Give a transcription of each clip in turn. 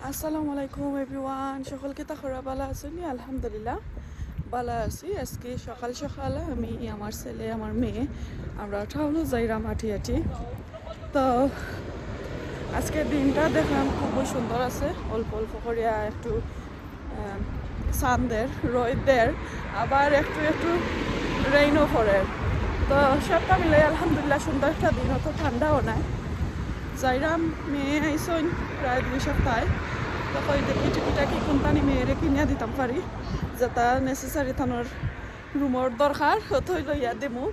আসসালামু আলাইকুম এভরিওয়ান, সকলকে তাহরা ভালো আছেন? আলহামদুলিল্লাহ ভালো আছি। আজকে সকাল সকালে আমি আমার ছেলে আমার মেয়ে আমরা টাউনে যাইরাম হাঁটি হাঁটি। তো আজকের দিনটা দেখলাম খুবই সুন্দর আছে, অল্প অল্প করিয়া একটু সানদের রোদের, আবার একটু একটু রেইনও পড়ে। তো সবটা মিলে আলহামদুলিল্লাহ সুন্দর একটা দিন, অত ঠান্ডাও নাই। যাইরাম মেয়ে আইসন প্রায় 2 সপ্তাহে। তো কই দেখি টুকিটাকি কোম্পানি মেয়েরে কিনিয়া দিতাম পারি, যেটা নেসেসারি থানোর রুমর দরকার হতই লইয়া দেমু।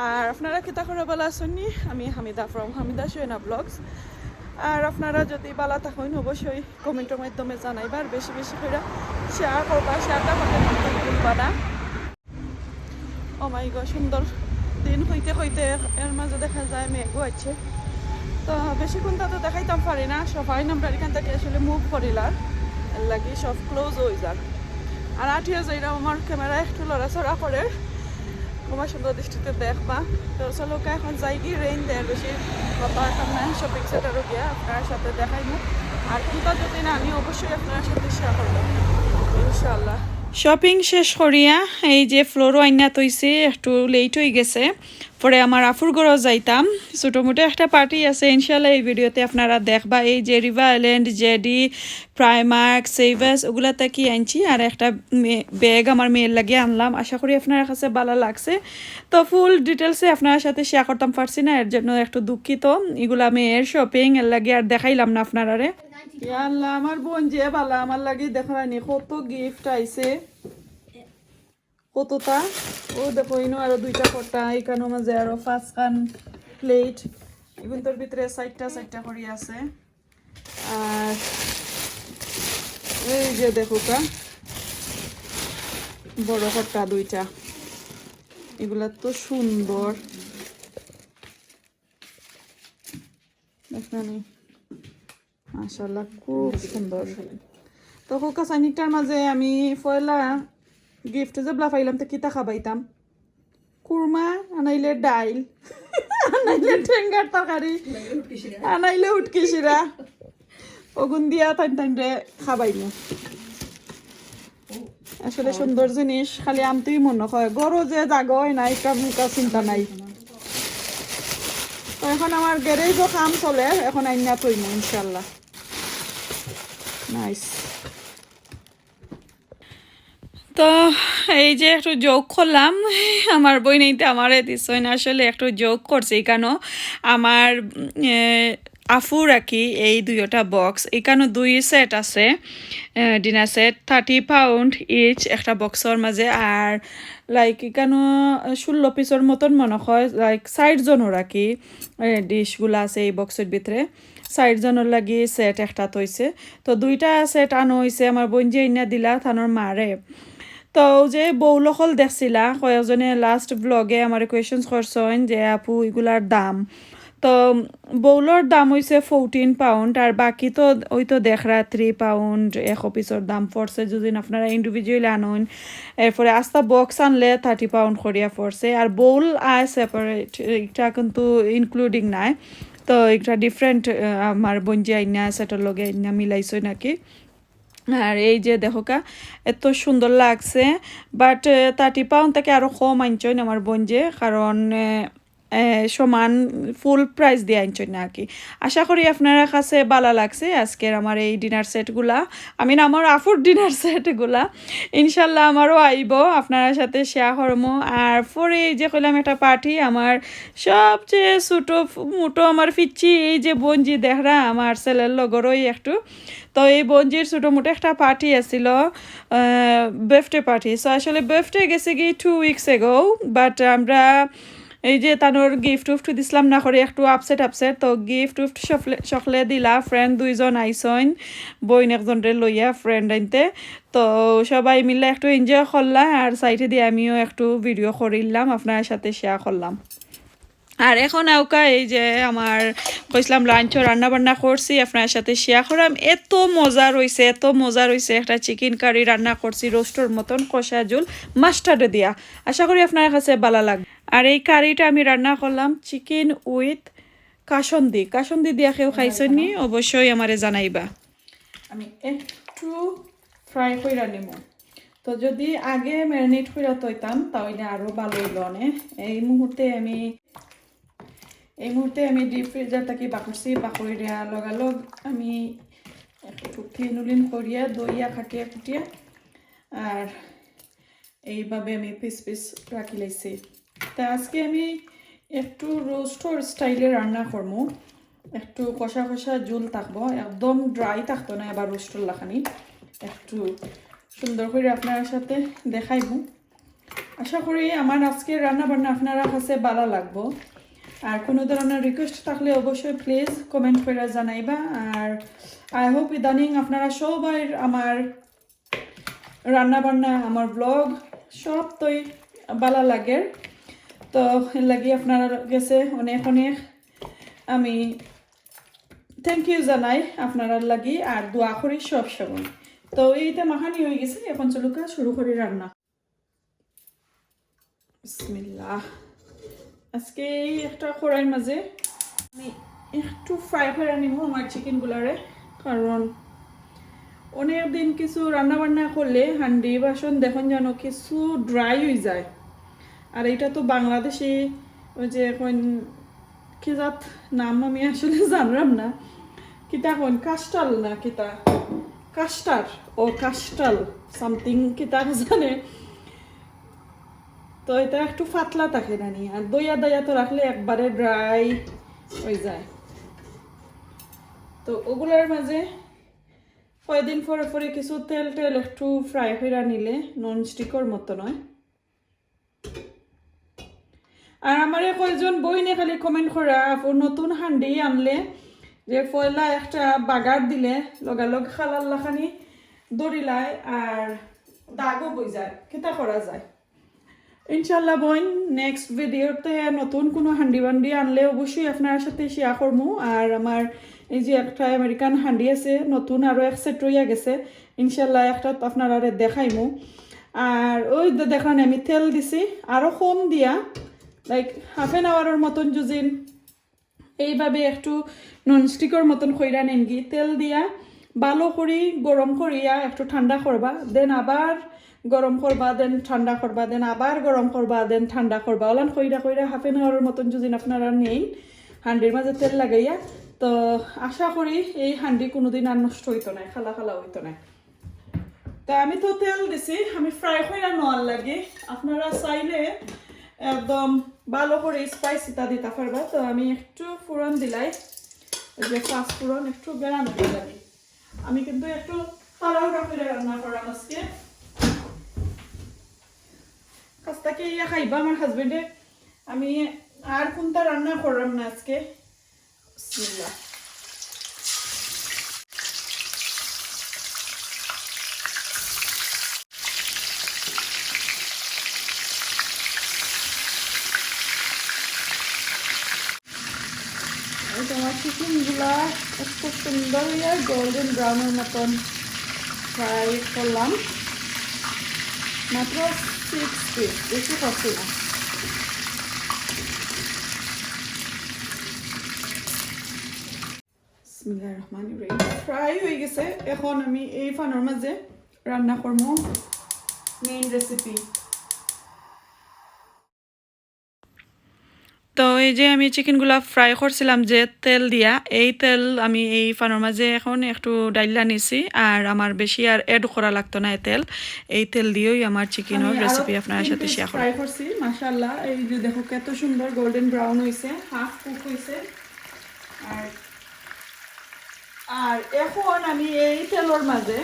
আর আপনারা কিতা করে বলা আসেননি, আমি হামিদা ফ্রম হামিদা সোয়েনা ব্লগস। আর আপনারা যদি বালা থাকেন অবশ্যই কমেন্টের মাধ্যমে জানাইবার, বেশি বেশি করে শেয়ার করবা, শেয়ারটা করতে ভুলবা না। ও মাই গড, সুন্দর দিন হইতে হইতে এর মাঝে দেখা যায় মেঘও আছে। তো বেশিক্ষণ তো দেখাইতাম পারি না, সবাই আমরা এখান থেকে আসলে মুভ করিলার এর লাগে সব ক্লোজ হয়ে যাক। আর আঠিয়া যাইরা আমার ক্যামেরা একটু লড়াচড়া করে, তোমার সুন্দর দৃষ্টিতে দেখবা। তো চলো এখন যাই কি রেইন দেয় বেশি কথা এখন নাই, শপিং সেন্টারও গিয়া আপনার সাথে দেখাইমু। আর কিবা যদি না আমি অবশ্যই আপনার সাথে শেয়ার করবো ইনশাল্লাহ। শপিং শেষ করিয়া এই যে ফ্লোরও আইনা তৈছে, একটু লেট হয়ে গেছে। পরে আমার আফুর ঘরও যাইতাম, ছোটো মোটো একটা পার্টি আছে ইনশাল্লাহ এই ভিডিওতে আপনারা দেখবা। এই যে রিভার আইল্যান্ড, জেডি, প্রাইমার্ক, সেভাস ওগুলাতে কি আনছি। আর একটা ব্যাগ আমার মেয়ের লাগিয়ে আনলাম, আশা করি আপনার কাছে ভালো লাগছে। তো ফুল ডিটেলসে আপনার সাথে শেয়ার করতাম পারছি না, এর জন্য একটু দুঃখিত। এগুলা মেয়ের শপিং এর লাগিয়ে আর দেখাইলাম না আপনারারে। আল্লাহ, আমার বোন যে ভালো আমার লাগে দেখানি কত গিফট আইছে, কতটা। ও দেখো ইনো আরো 2টা কটা, এখানে মাঝে আরো 5খান প্লেট, এগুলোর ভিতরে 4টা করে আছে। আর এই যে দেখো কা বড় কটা 2টা, এগুলা তো সুন্দর দেখানি, মাশাআল্লাহ খুব সুন্দর। তো কোকা সাইনিকটার মাঝে আমি পয়লা গিফট যেবলা পাইলাম তো কিতা খাবাইতাম, কুরমা আনাইলে ডাইল, আনাইলে ঠেঙ্গার তরকারি, আনাইলে উটকি শিরা, ওগুন দিয়া টাইন রে খাবাইমু। আসলে সুন্দর জিনিস খালি আমতেই মনে হয়, গরো যে জাগ হয় না একটা মুখা চিন্তা নাই। তো এখন আমার গ্যারেজও কাম চলে, এখন আইনা তৈমু ইনশাল্লাহ। নাইস। তো এই যে একটু যোগ করলাম, আমার বই নেইতে আমারে দিচ্ছই না, আসলে একটু যোগ করছে কেন আমার আফুর আর কি এই 2টা বক্স, এখানে 2 সেট আছে ডিনার সেট, 30 পাউন্ড ইচ একটা বক্সর মাঝে। আর লাইক এখানে 16 পিসের মতন মনে হয়, লাইক 60 জনের আর কি ডিশগুলো আছে এই বক্সের ভিতরে। 60 জনের লাগি সেট একটা তৈছে। তো 2টা সেট আনো হয়েছে আমার বোন যে ইনা দিলা থানোর মারে। তো যে বউলকল দেখছিলা কয়েকজনে লাস্ট ব্লগে আমার কোয়েশনস করছেন যে আপু এগুলার দাম। তো বউলর দাম হয়েছে 14 পাউন্ড, আর বাকি তো ওই তো দেখরা 3 পাউন্ড 1 পিসের দাম পড়ছে যদি আপনারা ইন্ডিভিজুয়ালি আনুন। এরপরে আস্তা বক্স আনলে 30 পাউন্ড করিয়া পড়ছে। আর বউল আয় সেপারেট, এটা কিন্তু ইনক্লুডিং নাই। তো এটা ডিফারেন্ট আমার বঞ্জি আইনা সেটার লগে আইনা মিলাইছে নাকি। আর এই যে দেখো কা এত সুন্দর লাগছে, বাট 30 পাউন্ড থেকে আরও কম আনছেন আমার বোন যে, কারণ সমান ফুল প্রাইস দিয়ে আনছেন না আর কি। আশা করি আপনারা কাছে ভালো লাগছে আজকের আমার এই ডিনার সেটগুলা, আমি না আমার আফুর ডিনার সেটগুলা ইনশাল্লাহ আমারও আইব আপনার সাথে শেয়ার করবো। আর পরে এই যে কইলাম একটা পার্টি, আমার সবচেয়ে ছোটো মোটো আমার ফিচ্ছি এই যে বঞ্জি দেখরা আমার ছেলের লগরই একটু। তো এই বঞ্জির ছোটো মোটো একটা পার্টি আসছিল, বার্থডে পার্টি। সো আসলে বার্থডে গেছে কি 2 উইকস এগো, বাট আমরা এই যে তানোর গিফট উফট দিছিলাম না করে একটু আপসেট। তো গিফট উফট সকলে দিলা, ফ্রেন্ড 2জন আইসন, বইন একজনরে লইয়া ফ্রেন্ড আনতে। তো সবাই মিলে একটু এনজয় করলাম, আর সাইডে দিয়ে আমিও একটু ভিডিও করিলাম আপনার সাথে শেয়ার করলাম। আর এখন আউকা এই যে আমার কইসলাম লাঞ্চও রান্না বান্না করছি আপনার সাথে শেয়ার করাম। এত মজা রয়েছে, একটা চিকেন কারি রান্না করছি রোস্টর মতন, কষা ঝোল মাস্টার্ডে দিয়া, আশা করি আপনার কাছে ভালো লাগবে। আর এই কারিটা আমি রান্না করলাম চিকেন উইথ কাসন্দি দিয়া কেউ খাইছেন নি অবশ্যই আমারে জানাইবা। আমি একটু ফ্রাই করে নিব। তো যদি আগে ম্যারিনেট করে তৈতাম তাহলে আরও ভালো হইল অনেক। এই মুহূর্তে আমি ডিপ ফ্রিজার থেকে বাকুরছি, বাকুরিয়া লগালগ আমি একটু ক্লিনুলিন করিয়া দইয়া খাটিয়া খুটিয়া আর এইভাবে আমি পিস পিস রাখি লাইছি। তা আজকে আমি একটু রোস্টর স্টাইলে রান্না করবো, একটু কষা কষা জুল থাকবো, একদম ড্রাই থাকতো না। এবার রোস্টর লাখানি একটু সুন্দর করে আপনার সাথে দেখাইব। আশা করি আমার আজকের রান্না বান্না আপনারা কাছে ভালো লাগবো। আর কোনো ধরনের রিকোয়েস্ট থাকলে অবশ্যই প্লিজ কমেন্ট করে জানাইবা। আর আই হোপ ইদানিং আপনারা সবাই আমার রান্না বান্না আমার ব্লগ সব তোই ভালো লাগে। তো এর লাগি আপনার কাছে অনেক অনেক আমি থ্যাংক ইউ জানাই আপনারা লাগি আর দোয়া করি সব সময়। তো এইটা মাখানি হয়ে গেছে, এখন চলুকা শুরু করি রান্না। বিসমিল্লাহ। আজকে এই একটা কড়াইয়ের মাঝে আমি একটু ফ্রাই করে নিব আমার চিকেনগুলারে, কারণ অনেক দিন কিছু রান্না বান্না করলে হান্ডি বাসন দেখুন যেন কিছু ড্রাই হয়ে যায়। আর এটা তো বাংলাদেশি ওই যে এখন কি জাত নাম আমি আসলে জানলাম না, কিতা এখন কাস্টাল না কিতা কাস্টার ও কাস্টাল সামথিং কিতা জানে। তো এটা একটু ফাতলা থাকে না নি, আর দইয়া দইয়া তো রাখলে একবারে ড্রাই হয়ে যায়। তো ওগুলোর মাঝে কয়েকদিন পরে পরে কিছু তেল টেল একটু ফ্রাই করে নিলে নন স্টিকর মতো নয়। আর আমার কয়েকজন বইনে খালি কমেন্ট করা আপু নতুন হান্ডি আনলে যে পয়লা একটা বাগার দিলে লগালগ খালার লাখানি দড়িলায় আর দাগও বই যায়, কেটা করা যায়। ইনশাল্লাহ বোন নেক্সট ভিডিওতে নতুন কোনো হান্ডি বান্ডি আনলে অবশ্যই আপনার সাথে শেয়ার করবো। আর আমার এই যে একটা আমেরিকান হান্ডি আছে নতুন আরও এক সেট রইয়া গেছে, ইনশাল্লাহ একটা তো আপনারা দেখাইমু। আর ওই দেখান আমি তেল দিছি আরও কম দিয়া লাইক হাফ এন আওয়ারের মতন যদি এইভাবে একটু ননস্টিকের মতন খৈরা নেনগি তেল দিয়া ভালো করে গরম করিয়া একটু ঠান্ডা করবা, দেন আবার গরম করবা, দেন ঠান্ডা করবা, দেন আবার গরম করবা, দেন ঠান্ডা করবা। ওলান খৈরা খৈরা হাফ এন আওয়ারের মতন যদি আপনারা নেই হান্ডির মাঝে তেল লাগাইয়া, তো আশা করি এই হান্ডি কোনোদিন আর নষ্ট হইতো না, খালা খালা হইতো না। তা আমি তো তেল দিছি, আমি ফ্রাই কইরা নেওয়ার লাগে। আপনারা চাইলে একদম ভালো করে স্পাইসিটা দিতে পারবা। তো আমি একটু ফোড়ন দিলাই, যে পাঁচ ফোড়ন একটু বেড়ানো দিলাম। আমি কিন্তু একটু তাড়াহুড়া করে রান্না করাম আজকে, কাজটাকে ইয়া খাইবা আমার হাজবেন্ডে। আমি আর কোনটা রান্না করলাম না আজকে। বিসমিল্লাহ। তোমার চিকেনগুলা একটু সুন্দর হইয়া গোল্ডেন ব্রাউনের মতন ফ্রাই করলাম, মাত্র 6 পিস, বেশি করছি না। বিসমিল্লাহির রহমানির রহিম। ফ্রাই হয়ে গেছে, এখন আমি এই ফানোর মাঝে রান্না করবো মেইন রেসিপি। তো এই যে আমি চিকেনগুলা ফ্রাই করছিলাম যে তেল দিয়া, এই তেল আমি এই ফানোর মাঝে এখন একটু ডাইলা নিছি। আর আমার বেশি আর এড করা লাগতো না, এই তেল দিয়েই আমার চিকেনের রেসিপি আপনার সাথে শেয়ার ফ্রাই করছি। মাশাআল্লাহ, এই যে দেখো কত সুন্দর গোল্ডেন ব্রাউন হয়েছে, হাফ কুক হয়েছে। আর এখন আমি এই তেলের মাঝে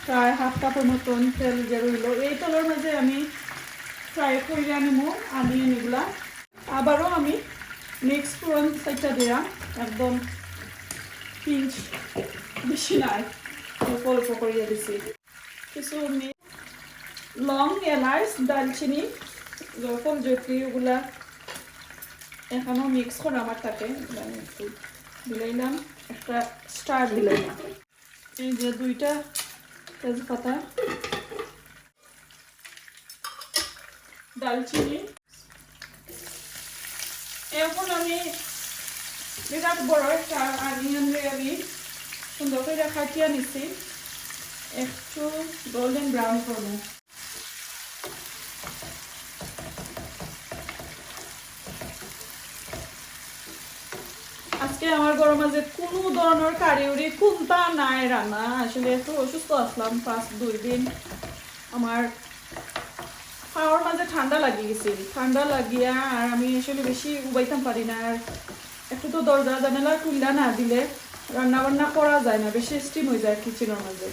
প্রায় হাফ কাপের মতন তেল যে রইল, এই তেলের মাঝে আমি ফ্রাই করে আনিব এগুলা। আবারও আমি মিক্স ফোড়ন সাইডটা দিলাম, একদম পিঞ্চ বেশি নাই, অল্প অল্প করিয়ে দিছি। কিছু লং, এলাচ, দালচিনি, জয়ফল, জয়ত্রী ওগুলা এখানেও মিক্স করে আমার থাকে একটু দিলাইলাম, একটা স্টার দিলাইলাম। এই যে 2টা তেজপাতা, দালচিনি। এখন আমি বিরাট বড় একটা অনিয়ন আমি সুন্দর করে খাটিয়ে নিছি, একটু গোল্ডেন ব্রাউন করবো। আজকে আমার গরম মাঝে কোনো ধরনের কারিউরি কোনটা নাই রান্না। আসলে একটু অসুস্থ আসলাম 5-2 দিন। আমার খাওয়ার মাঝে ঠান্ডা লাগিয়ে গেছিল, ঠান্ডা লাগিয়া আর আমি আসলে বেশি উবাইতাম পারি না। আর একটু তো দরজা জানালা খুললা না দিলে রান্না বান্না করা যায় না, বেশি স্টিম হয়ে যায় কিচেনের মাঝে।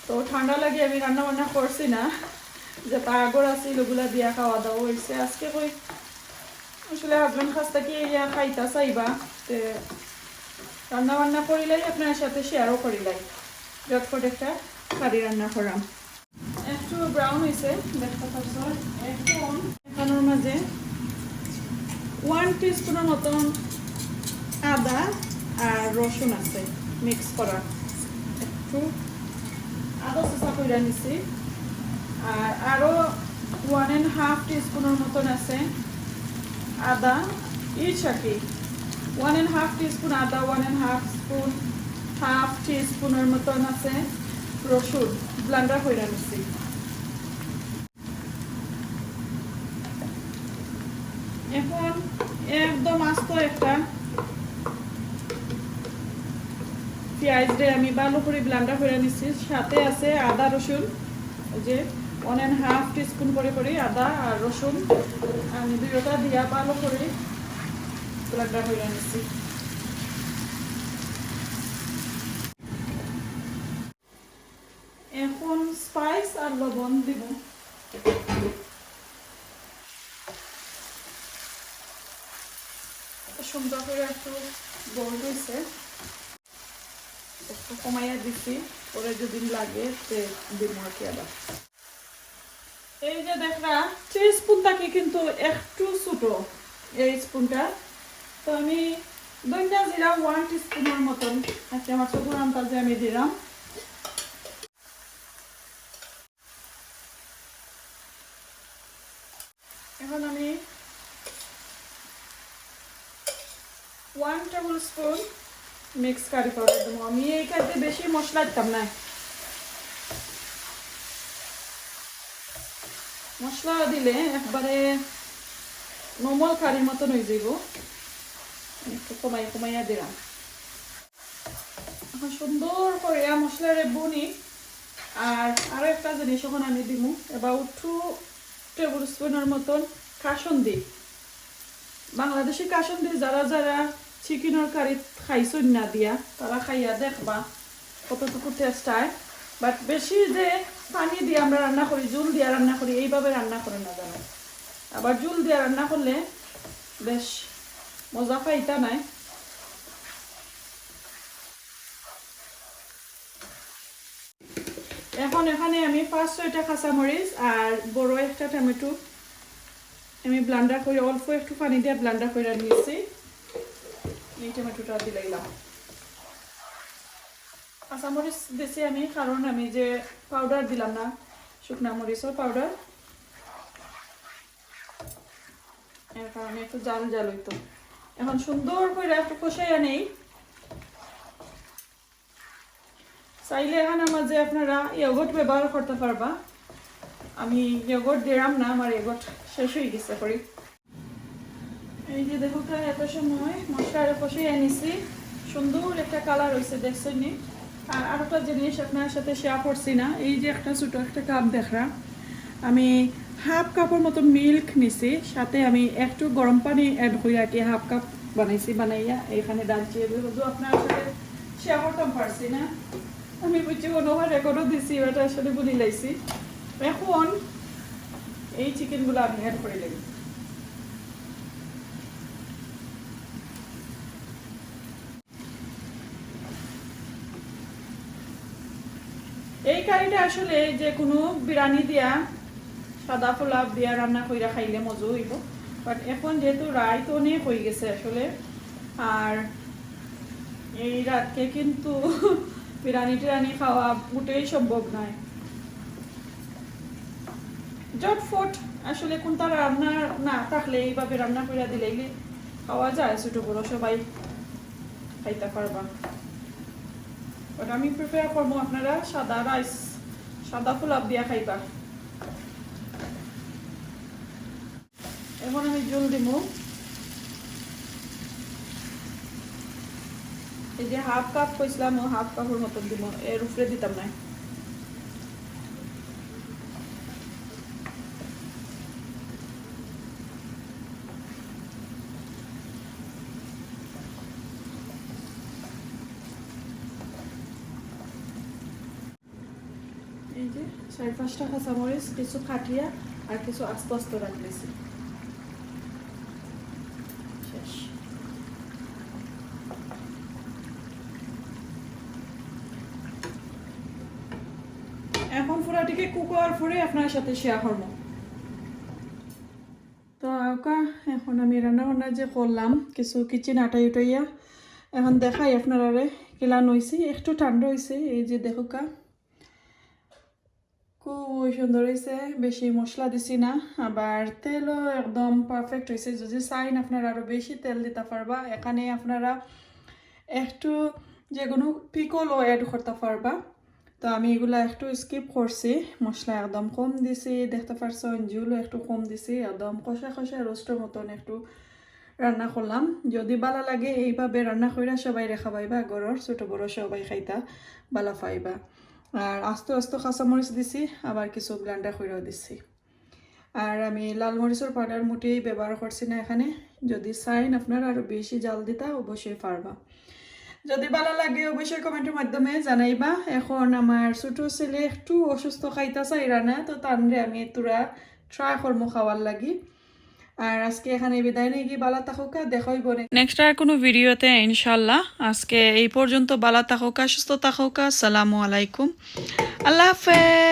তো ঠান্ডা লাগিয়ে আমি রান্না বান্না করছি না, যে পাগর আছে ওগুলা দিয়া খাওয়া দাওয়া হয়েছে। আজকে কই আসলে হাজবেন্ড কাছ থেকে ইয়া খাইতা চাইবা, তে রান্না বান্না করিলাই আপনার সাথে শেয়ারও করিলাই। যতফট একটা কারি রান্না করাম। একটু ব্রাউন হয়েছে দেখতে পাচ্ছ। এখন এখানোর মাঝে 1 টিস্পুনের মতন আদা আর রসুন আছে মিক্স করা, একটু আদা চেঁচা করে নিছি। আর আরও 1.5 টিস্পুনের মতন আছে আদা, ইচ আর কি 1.5 টিস্পুন আদা, 1.5 টিস্পুনের মতন আছে রসুন ব্লেন্ডার করে নিছি। এখন একদম আস্ত একটা পেঁয়াজ দিয়ে আমি ভালো করে ব্লেন্ডার করে নিচ্ছি। সাথে আছে আদা রসুন, যে 1.5 টিস্পুন করে করে আদা আর রসুন আমি দুইটা দিয়া ভালো করে ব্লেন্ডার করে নিচ্ছি। এখন স্পাইস আর লবণ দিব। সুন্দর করে একটু বড় হয়েছে, একটু কমাইয়া দিচ্ছি, পরে যদি লাগে দিব আর কি। আবার এই যে দেখরা স্পুনটাকে কিন্তু একটু ছোটো এই স্পুনটা, তো আমি দইটা দিলাম 1 টিস্পুনের মতন। আজকে আমার ছোট আন্দাজে আমি দিলাম। এখন আমি 1 tablespoon mix curry powder দেবো। আমি এই কারিতে বেশি মশলা দিতাম না, মশলা দিলে একবারে নর্মাল কারির মতন হয়ে যাব। একটু কমাইয়া দিলাম। এখন সুন্দর করে মশলার বুনি। আর আরো একটা জিনিস এখন আমি দিব, অ্যাবাউট 2 টেবিল স্পুনের মতন কাসুন্দি। বাংলাদেশি কাসুন্দি যারা যারা চিকেনের কারি খাইছুন না দিয়া তারা খাইয়া দেখবা কতটুকু টেস্ট হয়। বাট বেশি যে পানি দিয়ে আমরা রান্না করি, জুল দিয়ে রান্না করি, এইভাবে রান্না করে না জানো। আবার জুল দিয়ে রান্না করলে বেশ মজা পাইতা নাই। এখন এখানে আমি 5-6টা কাঁচামরিচ আর বড় একটা টমেটো আমি ব্লেন্ডার করে অল্প একটু পানি দিয়ে ব্লেন্ডার করে নিয়েছি। এই টমেটোটা দিলাম। কাঁচামরিচ দিছি আমি কারণ আমি যে পাউডার দিলাম না, শুকনা মরিচের পাউডার, এর কারণে একটু জাল জাল হইতো। এখন সুন্দর করে একটু কষাইয়া নেই। চাইলে এখানে মাঝে আপনারা ইয়োগর্ট ব্যবহার করতে পারবা। আমি ইয়োগর্ট দিলাম না, আমার ইয়োগর্ট শেষ হয়ে গেছে করি। এই যে দেখো এত সময় মশলা কষাইয়া নিছি, সুন্দর একটা কালার হয়েছে দেখছেন নি। আর আরেকটা জিনিস আপনার সাথে শেয়ার করছি না, এই যে একটা ছোটো একটা কাপ দেখরা, আমি 1/2 কাপের মতো মিল্ক নিছি, সাথে আমি একটু গরম পানি অ্যাড করে আর কি 1/2 কাপ বানাইছি। বানাইয়া এখানে ডালছি, এগুলো আপনার সাথে শেয়ার করতাম পারছি না। আমি বুঝছি কোনোবার রেকর্ডও দিছি, এটা আসলে বলি লাইছি। এখন এই চিকেনগুলো আমি অ্যাড করে দেব। এই কারিটা আসলে যে কোনো বিরিয়ানি দিয়া, সাদা পোলাও দিয়া রান্না কইরা খাইলে মজা হইব। বাট এখন যেহেতু রাত অনেক হয়ে গেছে আসলে, আর এই রাতকে কিন্তু বিরিয়ানি টিরানি খাওয়া মোটেই সম্ভব নয়। জটফট আসলে কোনটা রান্না না থাকলে এইভাবে রান্না করে দিলেই খাওয়া যায়, ছোট বড় সবাই খাইতে পারবা। বাট আমি প্রিপেয়ার করবো আপনারা সাদা রাইস সাদা পোলাও দিয়া খাইবা এখন আমি জল দিব এই যে হাফ কাপ কইছিলাম হাফ কাপের মতন দিব এর উপরে দিতাম না এই যে 4-5টা কাঁচামরিচ কিছু কাটিয়া আর কিছু আস্তে আস্তে রাখতেছি শেষ এখন পুরাটিকে কুক হওয়ার পরে আপনার সাথে শেয়ার করবো তো এখন আমি রান্না বান্না যে করলাম কিছু কিচেন আটাই উঠাইয়া এখন দেখাই আপনারা কেলান হয়েছে একটু ঠান্ডা হয়েছে এই যে দেখোকা খুব সুন্দর হয়েছে বেশি মশলা দিছি না আবার তেলও একদম পারফেক্ট হয়েছে যদি চাইন আপনারা আরও বেশি তেল দিতে পারবা এখানে আপনারা একটু যে কোনো পিকলও অ্যাড করতে পারবা তো আমি এগুলা একটু স্কিপ করছি মশলা একদম কম দিছি দেখতে পারছো ঝুলও একটু কম দিছি একদম কষা কষা রোস্টের মতন একটু রান্না করলাম যদি ভালো লাগে এইভাবে রান্না কইরা সবাই রেখা পাইবা ঘরের ছোট বড় সবাই খাইতা ভালো পাইবা আর আস্তে আস্তে কাঁচামরিচ দিছি আবার কিছু ব্লেন্ডার কইরাও দিছি আর আমি লাল মরিচের পাউডার মোটেই ব্যবহার করছি না এখানে যদি চাইন আপনারা আরও বেশি জাল দিতা অবশ্যই পারবা যদি ভালো লাগে অবশ্যই কমেন্টের মাধ্যমে জানাইবা এখন আমার ছোট ছেলে একটু অসুস্থ খাইতা চাইরা না তো তানরে আমি তোরা ট্রাই করবো খাওয়ার লাগি আর আজকে এখানে বিদায় নিয়ে গিয়ে বালা থাকুকা দেখাইব নেক্সট আর কোনো ভিডিওতে ইনশাল্লাহ আজকে এই পর্যন্ত বালা থাকুকা সুস্থ থাকুকা আসসালামু আলাইকুম আল্লাহ হাফেজ